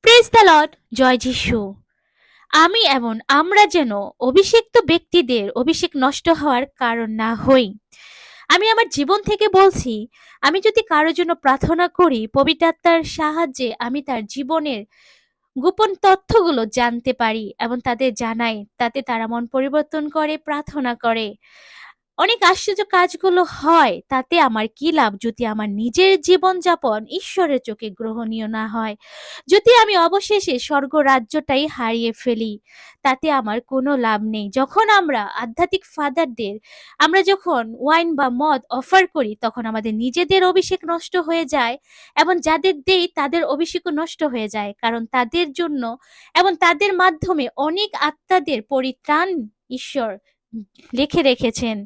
Praise the Lord. জয় যিশু। আমি এবং আমরা যেন অভিষিক্ত ব্যক্তিদের অভিষেক নষ্ট হওয়ার কারণ না হই। আমি আমার জীবন থেকে বলছি, আমি যদি কারোর জন্য প্রার্থনা করি, পবিত্র আত্মার সাহায্যে আমি তার জীবনের গোপন তথ্যগুলো জানতে পারি এবং তাদের জানাই, তাতে তারা মন পরিবর্তন করে, প্রার্থনা করে। অনেক আশ্চর্য কাজগুলো হয়, তাতে আমার কি লাভ যদি আমার নিজের জীবনযাপন ঈশ্বরের চোখে গ্রহণীয় না হয়? যদি আমি অবশেষে স্বর্গ রাজ্যটাই হারিয়ে ফেলি, তাতে আমার কোনো লাভ নেই। যখন আমরা আধ্যাত্মিক ফাদারদের যখন ওয়াইন বা মদ অফার করি, তখন আমাদের নিজেদের অভিষেক নষ্ট হয়ে যায় এবং যাদের দেই তাদের অভিষেকও নষ্ট হয়ে যায়। কারণ তাদের জন্য এবং তাদের মাধ্যমে অনেক আত্মাদের পরিত্রাণ ঈশ্বর লিখে রেখেছেন,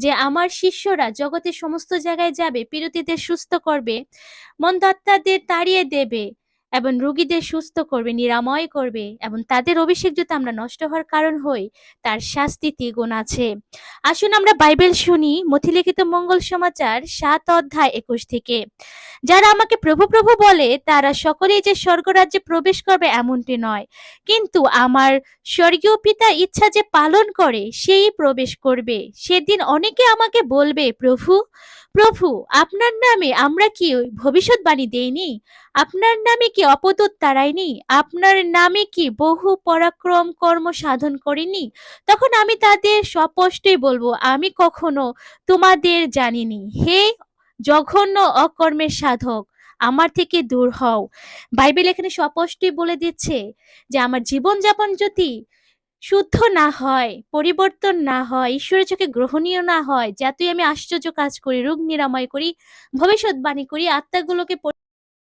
যে আমার শিষ্যরা জগতের সমস্ত জায়গায় যাবে, পীড়িতদের সুস্থ করবে, মন্দ আত্মাদের তাড়িয়ে দেবে এবং রোগীদের সুস্থ করবে, নিরাময় করবে। এবং তাদের অভিষেক যদি আমরা নষ্ট হওয়ার কারণ হই, তার শাস্তি দ্বিগুণ আছে। আসুন আমরা বাইবেল শুনি, মথিলিখিত মঙ্গল সমাচার 7 অধ্যায় 21 থেকে। যারা আমাকে প্রভু প্রভু বলে, তারা সকলেই যে স্বর্গরাজ্যে প্রবেশ করবে এমনটি নয়, কিন্তু আমার স্বর্গীয় পিতার ইচ্ছা যে পালন করে সেই প্রবেশ করবে। সেদিন অনেকে আমাকে বলবে, প্রভু প্রভু, আপনার নামে আমরা কি ভবিষ্যৎবাণী দেইনি? আপনার নামে কি অপদূত তাড়াইনি? আপনার নামে কি বহু পরাক্রম কর্ম সাধন করিনি? তখন আমি তাদের স্পষ্টই বলবো, আমি কখনো তোমাদের জানিনি। হে জঘন্য অকর্মের সাধক, আমার থেকে দূর হও। বাইবেল এখানে স্পষ্টই বলে দিচ্ছে যে আমার জীবনযাপন যদি শুদ্ধ না হয়, পরিবর্তন না হয়, ঈশ্বরের চোখে গ্রহণীয় না হয়, যতই আমি আশ্চর্য কাজ করি, রোগ নিরাময় করি, ভবিষ্যৎবাণী করি, আত্মাগুলোকে